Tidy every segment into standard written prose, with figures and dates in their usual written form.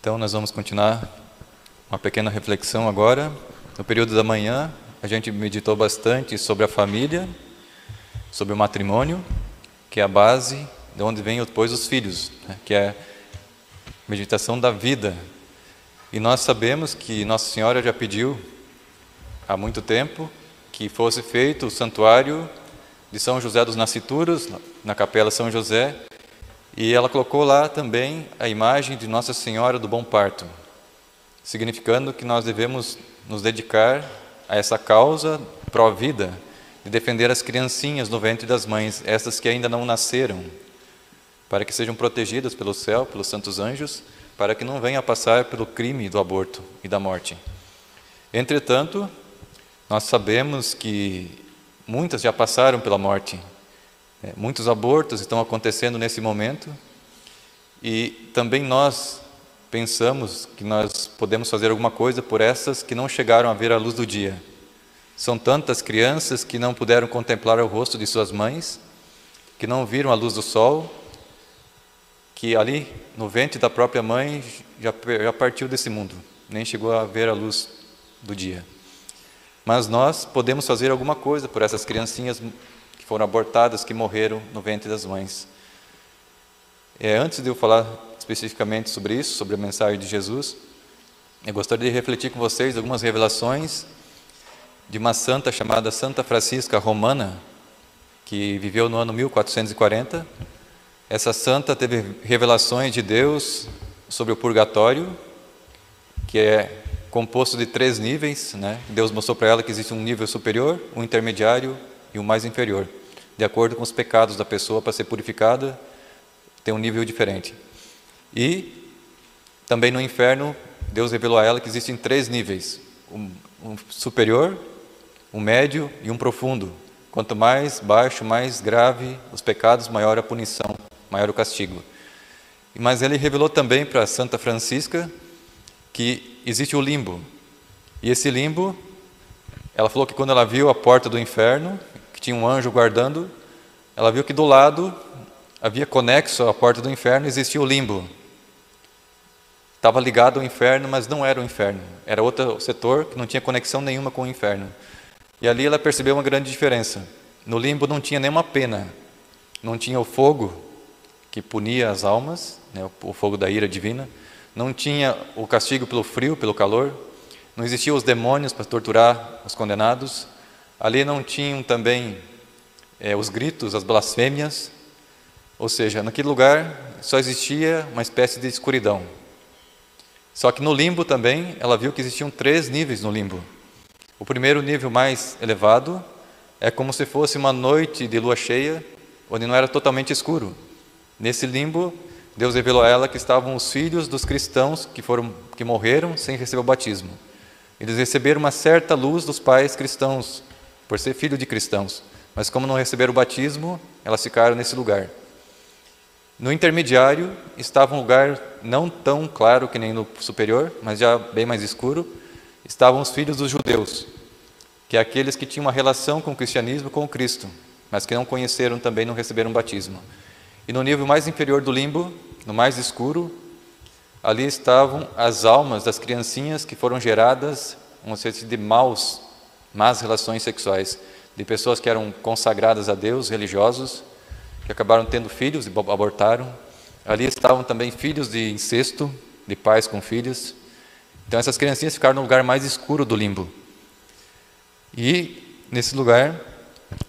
Então, nós vamos continuar uma pequena reflexão agora. No período da manhã, a gente meditou bastante sobre a família, sobre o matrimônio, que é a base de onde vem depois os filhos, né? Que é a meditação da vida. E nós sabemos que Nossa Senhora já pediu há muito tempo que fosse feito o santuário de São José dos Nascituros, na Capela São José, e ela colocou lá também a imagem de Nossa Senhora do Bom Parto, significando que nós devemos nos dedicar a essa causa pró-vida, de defender as criancinhas no ventre das mães, essas que ainda não nasceram, para que sejam protegidas pelo céu, pelos santos anjos, para que não venham a passar pelo crime do aborto e da morte. Entretanto, nós sabemos que muitas já passaram pela morte. Muitos abortos estão acontecendo nesse momento e também nós pensamos que nós podemos fazer alguma coisa por essas que não chegaram a ver a luz do dia. São tantas crianças que não puderam contemplar o rosto de suas mães, que não viram a luz do sol, que ali no ventre da própria mãe já partiu desse mundo, nem chegou a ver a luz do dia. Mas nós podemos fazer alguma coisa por essas criancinhas que foram abortadas, que morreram no ventre das mães. Antes de eu falar especificamente sobre isso, sobre a mensagem de Jesus, eu gostaria de refletir com vocês algumas revelações de uma santa chamada Santa Francisca Romana, que viveu no ano 1440. Essa santa teve revelações de Deus sobre o purgatório, que é composto de 3 níveis, né? Deus mostrou para ela que existe um nível superior, um intermediário e um mais inferior. De acordo com os pecados da pessoa, para ser purificada, tem um nível diferente. E também no inferno, Deus revelou a ela que existem 3 níveis, um superior, um médio e um profundo. Quanto mais baixo, mais grave os pecados, maior a punição, maior o castigo. Mas ele revelou também para Santa Francisca que existe o limbo. E esse limbo, ela falou que quando ela viu a porta do inferno, que tinha um anjo guardando, ela viu que do lado, havia conexo à porta do inferno, existia o limbo. Estava ligado ao inferno, mas não era o inferno. Era outro setor que não tinha conexão nenhuma com o inferno. E ali ela percebeu uma grande diferença. No limbo não tinha nenhuma pena. Não tinha o fogo que punia as almas, né, o fogo da ira divina. Não tinha o castigo pelo frio, pelo calor. Não existiam os demônios para torturar os condenados. Ali não tinham também os gritos, as blasfêmias. Ou seja, naquele lugar só existia uma espécie de escuridão. Só que no limbo também, ela viu que existiam 3 níveis no limbo. O primeiro nível mais elevado é como se fosse uma noite de lua cheia, onde não era totalmente escuro. Nesse limbo, Deus revelou a ela que estavam os filhos dos cristãos que morreram sem receber o batismo. Eles receberam uma certa luz dos pais cristãos, por ser filho de cristãos. Mas como não receberam o batismo, elas ficaram nesse lugar. No intermediário, estava um lugar não tão claro que nem no superior, mas já bem mais escuro, estavam os filhos dos judeus, que é aqueles que tinham uma relação com o cristianismo, com o Cristo, mas que não conheceram também, não receberam o batismo. E no nível mais inferior do limbo, no mais escuro, ali estavam as almas das criancinhas que foram geradas, uma espécie de más relações sexuais, de pessoas que eram consagradas a Deus, religiosos, que acabaram tendo filhos e abortaram. Ali estavam também filhos de incesto, de pais com filhos. Então essas criancinhas ficaram no lugar mais escuro do limbo. E nesse lugar,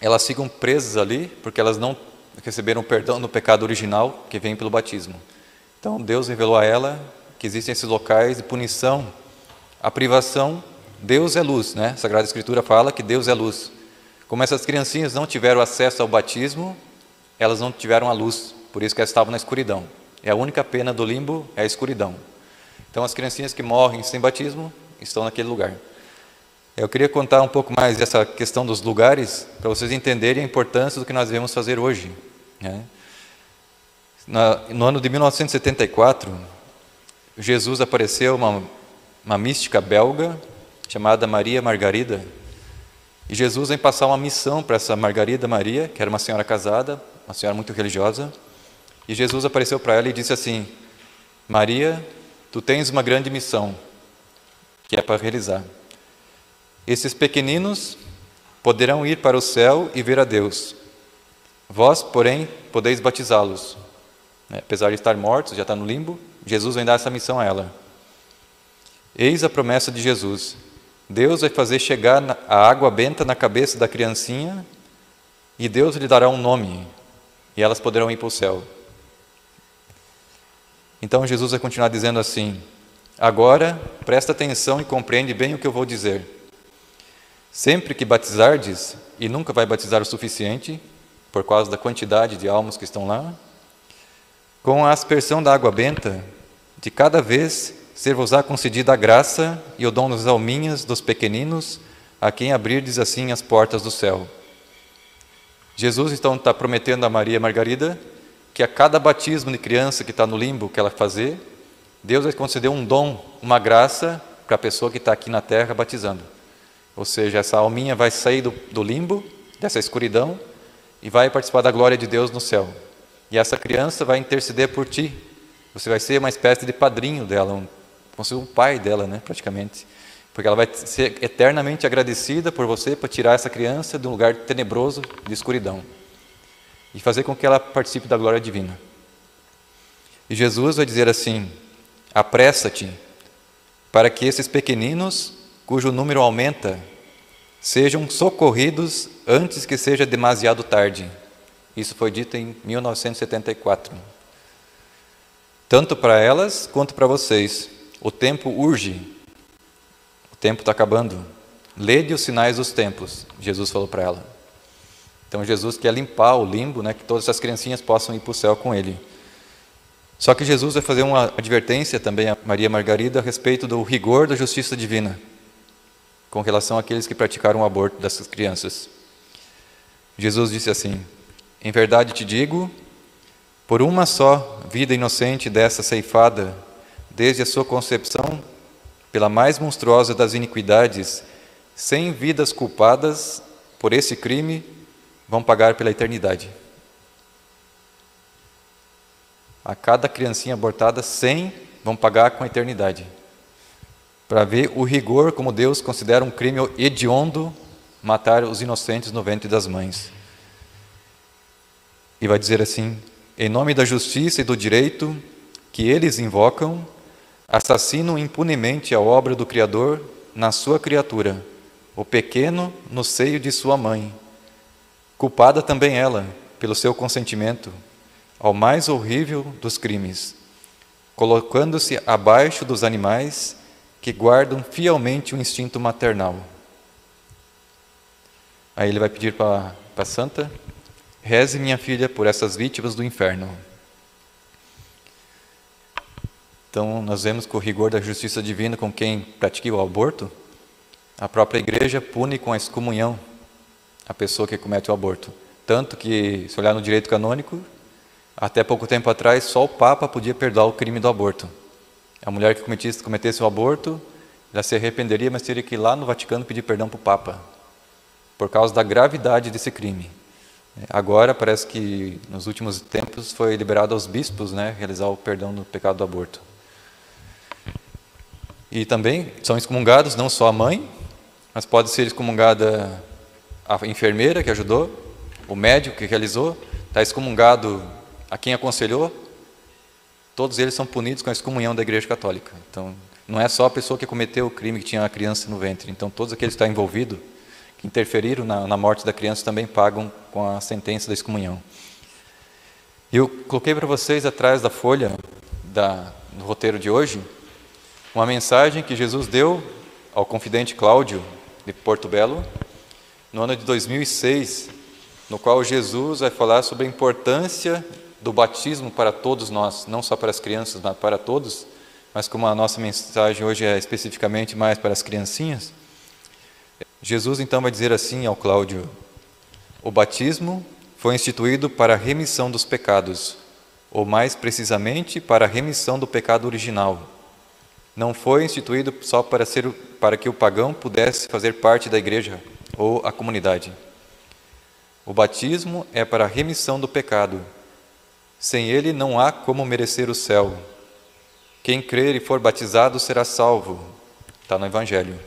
elas ficam presas ali, porque elas não receberam perdão no pecado original, que vem pelo batismo. Então Deus revelou a ela que existem esses locais de punição, a privação. Deus é luz, né? A Sagrada Escritura fala que Deus é luz. Como essas criancinhas não tiveram acesso ao batismo, elas não tiveram a luz, por isso que elas estavam na escuridão. É a única pena do limbo, é a escuridão. Então as criancinhas que morrem sem batismo estão naquele lugar. Eu queria contar um pouco mais dessa questão dos lugares, para vocês entenderem a importância do que nós devemos fazer hoje, né? No ano de 1974, Jesus apareceu uma mística belga, chamada Maria Margarida, e Jesus vem passar uma missão para essa Margarida Maria, que era uma senhora casada, uma senhora muito religiosa, e Jesus apareceu para ela e disse assim: Maria, tu tens uma grande missão, que é para realizar. Esses pequeninos poderão ir para o céu e ver a Deus. Vós, porém, podeis batizá-los. Apesar de estar mortos, já está no limbo, Jesus vem dar essa missão a ela. Eis a promessa de Jesus. Deus vai fazer chegar a água benta na cabeça da criancinha e Deus lhe dará um nome e elas poderão ir para o céu. Então Jesus vai continuar dizendo assim: agora presta atenção e compreende bem o que eu vou dizer. Sempre que batizardes, e nunca vai batizar o suficiente, por causa da quantidade de almas que estão lá, com a aspersão da água benta, de cada vez ser-vos-á concedida a graça e o dom das alminhas dos pequeninos, a quem abrirdes assim as portas do céu. Jesus então está prometendo a Maria Margarida que a cada batismo de criança que está no limbo, que ela fazer, Deus vai conceder um dom, uma graça para a pessoa que está aqui na terra batizando. Ou seja, essa alminha vai sair do limbo, dessa escuridão, e vai participar da glória de Deus no céu. E essa criança vai interceder por ti. Você vai ser uma espécie de padrinho dela, como se um pai dela, né, praticamente. Porque ela vai ser eternamente agradecida por você para tirar essa criança de um lugar tenebroso de escuridão e fazer com que ela participe da glória divina. E Jesus vai dizer assim: apressa-te, para que esses pequeninos, cujo número aumenta, sejam socorridos antes que seja demasiado tarde. Isso foi dito em 1974. Tanto para elas quanto para vocês. O tempo urge. O tempo está acabando. Lede os sinais dos tempos, Jesus falou para ela. Então Jesus quer limpar o limbo, né, que todas essas criancinhas possam ir para o céu com ele. Só que Jesus vai fazer uma advertência também a Maria Margarida a respeito do rigor da justiça divina, com relação àqueles que praticaram o aborto dessas crianças. Jesus disse assim: em verdade te digo, por uma só vida inocente dessa ceifada, desde a sua concepção, pela mais monstruosa das iniquidades, 100 vidas culpadas por esse crime vão pagar pela eternidade. A cada criancinha abortada, 100 vão pagar com a eternidade. Para ver o rigor como Deus considera um crime hediondo matar os inocentes no ventre das mães. E vai dizer assim: em nome da justiça e do direito que eles invocam, assassinam impunemente a obra do Criador na sua criatura, o pequeno no seio de sua mãe, culpada também ela, pelo seu consentimento, ao mais horrível dos crimes, colocando-se abaixo dos animais que guardam fielmente o instinto maternal. Aí ele vai pedir para a santa: reze, minha filha, por essas vítimas do inferno. Então, nós vemos que o rigor da justiça divina com quem pratica o aborto, a própria igreja pune com a excomunhão a pessoa que comete o aborto. Tanto que, se olhar no direito canônico, até pouco tempo atrás, só o Papa podia perdoar o crime do aborto. A mulher que cometesse o aborto, ela se arrependeria, mas teria que ir lá no Vaticano pedir perdão para o Papa, por causa da gravidade desse crime. Agora, parece que nos últimos tempos foi liberado aos bispos, né, realizar o perdão do pecado do aborto. E também são excomungados não só a mãe, mas pode ser excomungada a enfermeira que ajudou, o médico que realizou, está excomungado a quem aconselhou. Todos eles são punidos com a excomunhão da Igreja Católica. Então, não é só a pessoa que cometeu o crime que tinha a criança no ventre. Então, todos aqueles que estão envolvidos, que interferiram na morte da criança, também pagam com a sentença da excomunhão. E eu coloquei para vocês atrás da folha do roteiro de hoje uma mensagem que Jesus deu ao confidente Cláudio de Porto Belo no ano de 2006, no qual Jesus vai falar sobre a importância do batismo para todos nós, não só para as crianças, mas para todos, mas como a nossa mensagem hoje é especificamente mais para as criancinhas. Jesus então vai dizer assim ao Cláudio: o batismo foi instituído para a remissão dos pecados, ou mais precisamente para a remissão do pecado original. Não foi instituído só para que o pagão pudesse fazer parte da igreja ou a comunidade. O batismo é para a remissão do pecado. Sem ele não há como merecer o céu. Quem crer e for batizado será salvo. Está no Evangelho.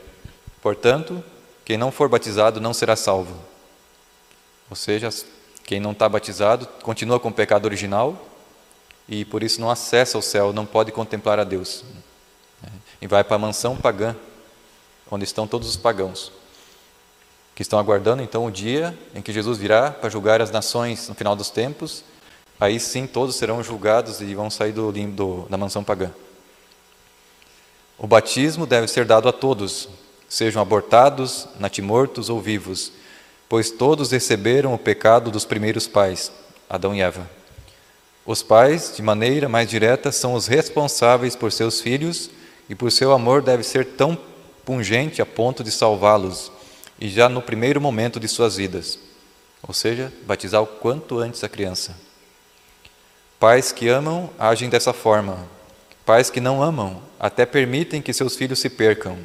Portanto, quem não for batizado não será salvo. Ou seja, quem não está batizado continua com o pecado original e por isso não acessa o céu, não pode contemplar a Deus. E vai para a mansão pagã, onde estão todos os pagãos, que estão aguardando então o dia em que Jesus virá para julgar as nações no final dos tempos. Aí sim todos serão julgados e vão sair da mansão pagã. O batismo deve ser dado a todos, sejam abortados, natimortos ou vivos, pois todos receberam o pecado dos primeiros pais, Adão e Eva. Os pais, de maneira mais direta, são os responsáveis por seus filhos e por seu amor deve ser tão pungente a ponto de salvá-los, e já no primeiro momento de suas vidas, ou seja, batizar o quanto antes a criança. Pais que amam agem dessa forma. Pais que não amam até permitem que seus filhos se percam.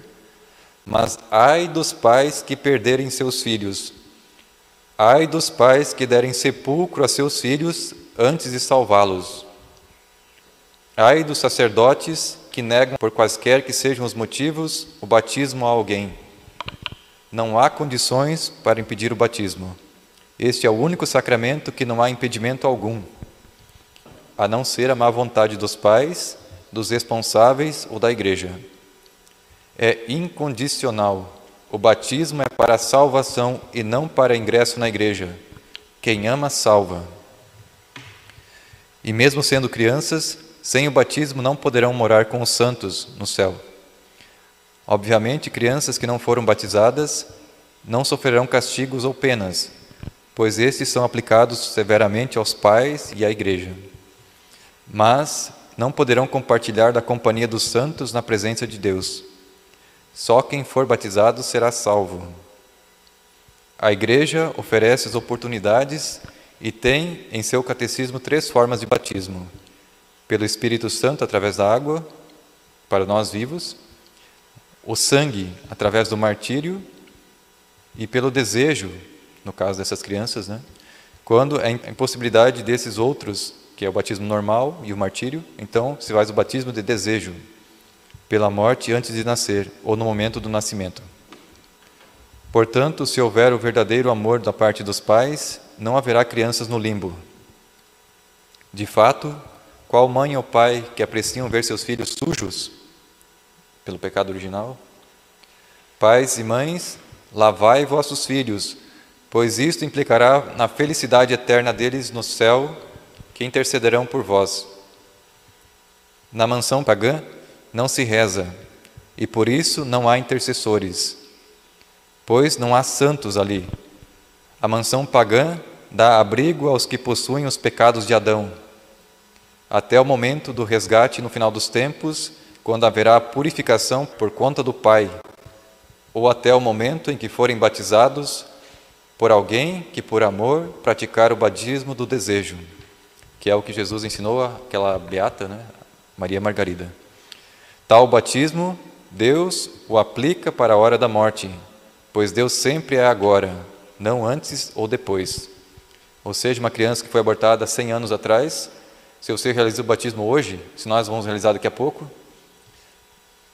Mas ai dos pais que perderem seus filhos. Ai dos pais que derem sepulcro a seus filhos antes de salvá-los. Ai dos sacerdotes que negam, por quaisquer que sejam os motivos, o batismo a alguém. Não há condições para impedir o batismo. Este é o único sacramento que não há impedimento algum, a não ser a má vontade dos pais, dos responsáveis ou da igreja. É incondicional. O batismo é para a salvação e não para ingresso na igreja. Quem ama, salva. E mesmo sendo crianças, sem o batismo não poderão morar com os santos no céu. Obviamente, crianças que não foram batizadas não sofrerão castigos ou penas, pois estes são aplicados severamente aos pais e à igreja. Mas não poderão compartilhar da companhia dos santos na presença de Deus. Só quem for batizado será salvo. A igreja oferece as oportunidades e tem em seu catecismo 3 formas de batismo: pelo Espírito Santo através da água, para nós vivos, o sangue através do martírio e pelo desejo, no caso dessas crianças, quando é impossibilidade desses outros, que é o batismo normal e o martírio, então se faz o batismo de desejo, pela morte antes de nascer ou no momento do nascimento. Portanto, se houver o verdadeiro amor da parte dos pais, não haverá crianças no limbo. De fato, qual mãe ou pai que apreciam ver seus filhos sujos pelo pecado original? Pais e mães, lavai vossos filhos, pois isto implicará na felicidade eterna deles no céu, que intercederão por vós. Na mansão pagã não se reza, e por isso não há intercessores, pois não há santos ali. A mansão pagã dá abrigo aos que possuem os pecados de Adão, até o momento do resgate no final dos tempos, quando haverá purificação por conta do Pai, ou até o momento em que forem batizados por alguém que, por amor, praticar o batismo do desejo, que é o que Jesus ensinou àquela beata, Maria Margarida. Tal batismo, Deus o aplica para a hora da morte, pois Deus sempre é agora, não antes ou depois. Ou seja, uma criança que foi abortada 100 anos atrás, se você realiza o batismo hoje, se nós vamos realizar daqui a pouco,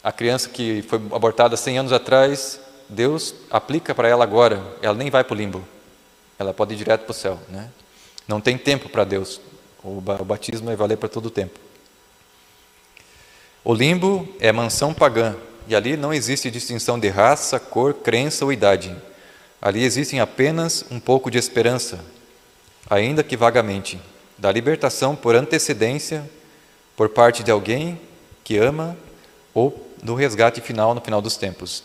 a criança que foi abortada 100 anos atrás, Deus aplica para ela agora, ela nem vai para o limbo, ela pode ir direto para o céu. Não tem tempo para Deus, o batismo vai valer para todo o tempo. O limbo é mansão pagã, e ali não existe distinção de raça, cor, crença ou idade. Ali existem apenas um pouco de esperança, ainda que vagamente, da libertação por antecedência, por parte de alguém que ama, ou do resgate final no final dos tempos.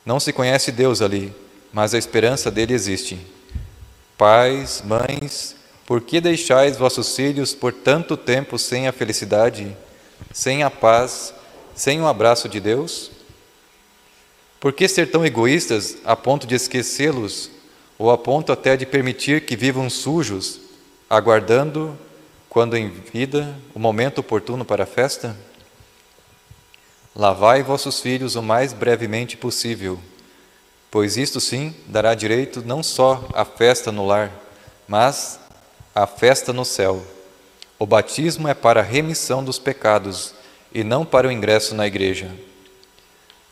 Não se conhece Deus ali, mas a esperança dele existe. Pais, mães, por que deixais vossos filhos por tanto tempo sem a felicidade, sem a paz, sem o abraço de Deus? Por que ser tão egoístas a ponto de esquecê-los, ou a ponto até de permitir que vivam sujos, aguardando, quando em vida, o momento oportuno para a festa? Lavai vossos filhos o mais brevemente possível, pois isto sim dará direito não só à festa no lar, mas à festa no céu. O batismo é para a remissão dos pecados e não para o ingresso na igreja.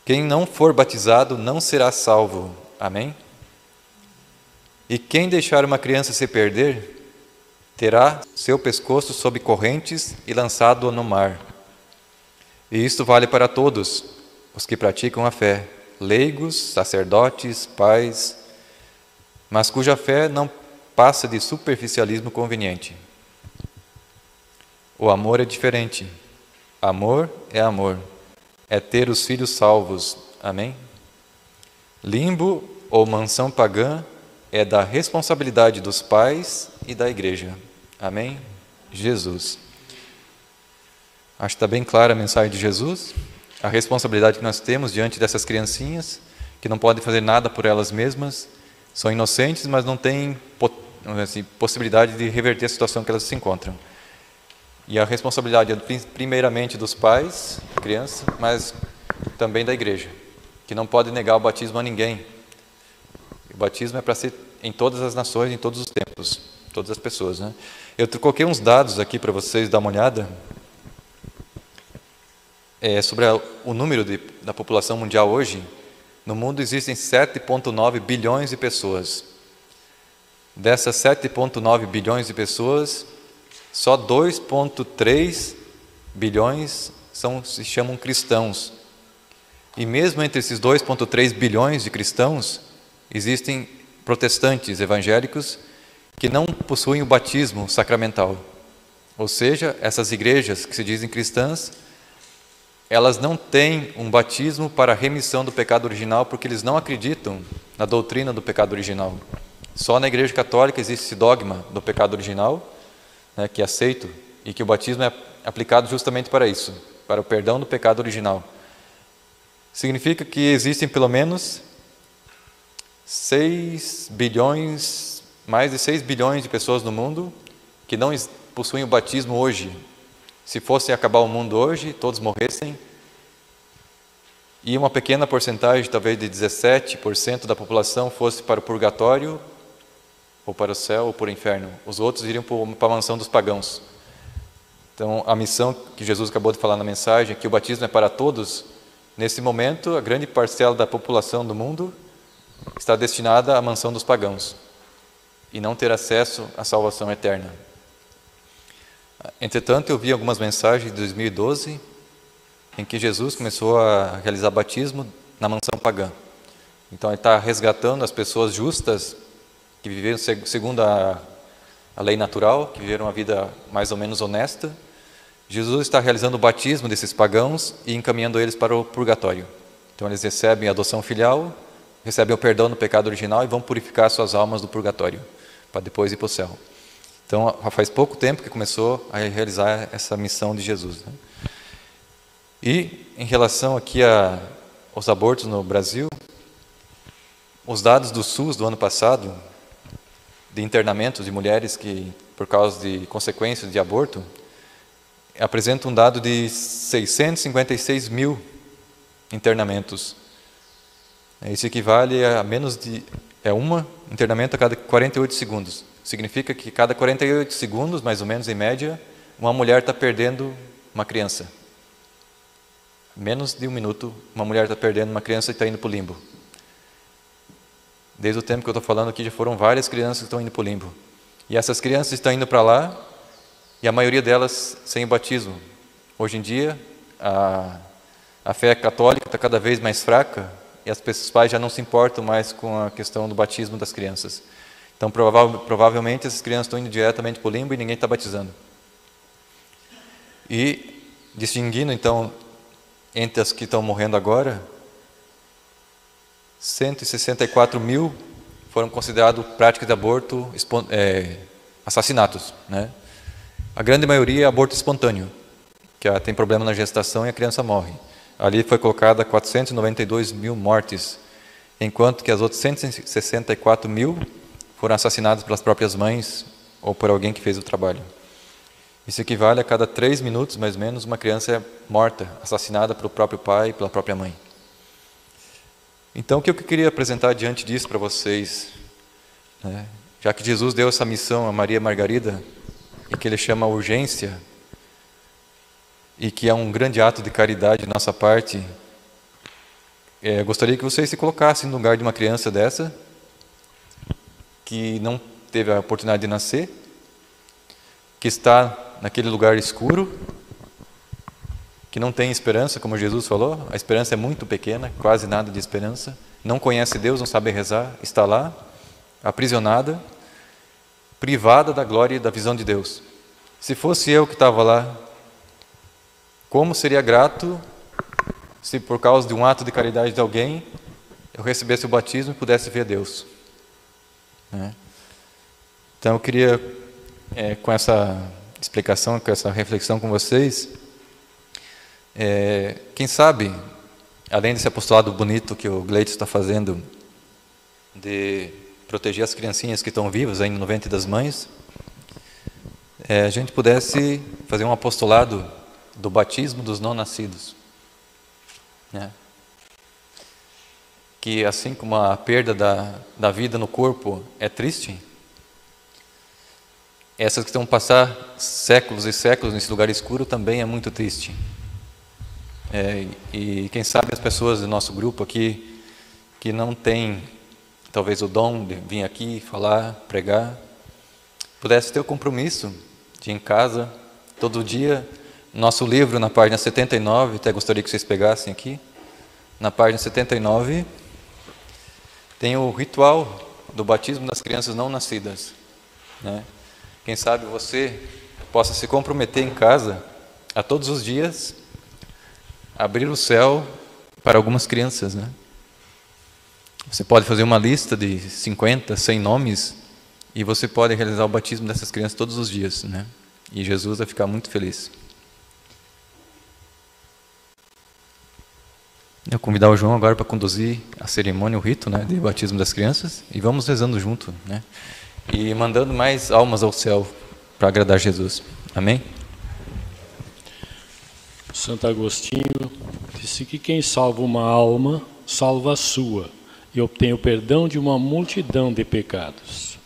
Quem não for batizado não será salvo. Amém? E quem deixar uma criança se perder, terá seu pescoço sob correntes e lançado no mar. E isto vale para todos os que praticam a fé, leigos, sacerdotes, pais, mas cuja fé não passa de superficialismo conveniente. O amor é diferente. Amor, é ter os filhos salvos. Amém? Limbo ou mansão pagã é da responsabilidade dos pais e da igreja. Amém? Jesus. Acho que está bem clara a mensagem de Jesus, a responsabilidade que nós temos diante dessas criancinhas, que não podem fazer nada por elas mesmas, são inocentes, mas não têm possibilidade de reverter a situação que elas se encontram. E a responsabilidade é primeiramente dos pais, criança, mas também da igreja, que não pode negar o batismo a ninguém. O batismo é para ser em todas as nações, em todos os tempos, todas as pessoas, né? Eu coloquei uns dados aqui para vocês dar uma olhada sobre o número da população mundial hoje. No mundo existem 7,9 bilhões de pessoas. Dessas 7,9 bilhões de pessoas, só 2,3 bilhões se chamam cristãos. E mesmo entre esses 2,3 bilhões de cristãos, existem protestantes evangélicos que não possuem o batismo sacramental. Ou seja, essas igrejas que se dizem cristãs, elas não têm um batismo para a remissão do pecado original, porque eles não acreditam na doutrina do pecado original. Só na Igreja Católica existe esse dogma do pecado original, né, que é aceito, e que o batismo é aplicado justamente para isso, para o perdão do pecado original. Significa que existem pelo menos 6 bilhões, mais de 6 bilhões de pessoas no mundo que não possuem o batismo hoje. Se fosse acabar o mundo hoje, todos morressem, e uma pequena porcentagem, talvez de 17% da população, fosse para o purgatório, ou para o céu, ou para o inferno. Os outros iriam para a mansão dos pagãos. Então, a missão que Jesus acabou de falar na mensagem, que o batismo é para todos, nesse momento, a grande parcela da população do mundo está destinada à mansão dos pagãos, e não ter acesso à salvação eterna. Entretanto, eu vi algumas mensagens de 2012 em que Jesus começou a realizar batismo na mansão pagã. Então, ele está resgatando as pessoas justas que viveram segundo a lei natural, que viveram uma vida mais ou menos honesta. Jesus está realizando o batismo desses pagãos e encaminhando eles para o purgatório. Então, eles recebem a adoção filial, recebem o perdão do pecado original e vão purificar suas almas do purgatório, para depois ir para o céu. Então, faz pouco tempo que começou a realizar essa missão de Jesus, né? E, em relação aqui aos abortos no Brasil, os dados do SUS do ano passado, de internamentos de mulheres que, por causa de consequências de aborto, apresentam um dado de 656 mil internamentos. Isso equivale a menos de um internamento a cada 48 segundos. Significa que cada 48 segundos, mais ou menos em média, uma mulher está perdendo uma criança. Menos de um minuto, uma mulher está perdendo uma criança e está indo para o limbo. Desde o tempo que eu estou falando aqui, já foram várias crianças que estão indo para o limbo. E essas crianças estão indo para lá, e a maioria delas sem o batismo. Hoje em dia, a fé católica está cada vez mais fraca, e os pais já não se importam mais com a questão do batismo das crianças. Então, provavelmente, essas crianças estão indo diretamente para o limbo e ninguém está batizando. E, distinguindo, então, entre as que estão morrendo agora, 164 mil foram considerados práticas de aborto, assassinatos, né? A grande maioria é aborto espontâneo, que tem problema na gestação e a criança morre. Ali foi colocada 492 mil mortes, enquanto que as outras 164 mil foram assassinadas pelas próprias mães ou por alguém que fez o trabalho. Isso equivale a cada 3 minutos, mais ou menos, uma criança é morta, assassinada pelo próprio pai e pela própria mãe. Então, o que eu queria apresentar diante disso para vocês, né? Já que Jesus deu essa missão a Maria Margarida, e que ele chama urgência, e que é um grande ato de caridade de nossa parte, gostaria que vocês se colocassem no lugar de uma criança dessa, que não teve a oportunidade de nascer, que está naquele lugar escuro, que não tem esperança, como Jesus falou, a esperança é muito pequena, quase nada de esperança, não conhece Deus, não sabe rezar, está lá, aprisionada, privada da glória e da visão de Deus. Se fosse eu que estava lá, como seria grato se por causa de um ato de caridade de alguém, eu recebesse o batismo e pudesse ver Deus. Então eu queria, com essa explicação, com essa reflexão com vocês, quem sabe, além desse apostolado bonito que o Gleito está fazendo, de proteger as criancinhas que estão vivas ainda no ventre das mães, a gente pudesse fazer um apostolado do batismo dos não nascidos. Que assim como a perda da vida no corpo é triste, essas que estão passar séculos e séculos nesse lugar escuro também é muito triste. E quem sabe as pessoas do nosso grupo aqui, que não têm talvez o dom de vir aqui falar, pregar, pudesse ter o compromisso de ir em casa, todo dia. Nosso livro, na página 79, até gostaria que vocês pegassem aqui, na página 79, tem o ritual do batismo das crianças não nascidas. Quem sabe você possa se comprometer em casa, a todos os dias, abrir o céu para algumas crianças. Você pode fazer uma lista de 50, 100 nomes, e você pode realizar o batismo dessas crianças todos os dias. E Jesus vai ficar muito feliz. Eu vou convidar o João agora para conduzir a cerimônia, o rito de batismo das crianças, e vamos rezando junto, e mandando mais almas ao céu para agradar Jesus. Amém? Santo Agostinho disse que quem salva uma alma, salva a sua, e obtém o perdão de uma multidão de pecados.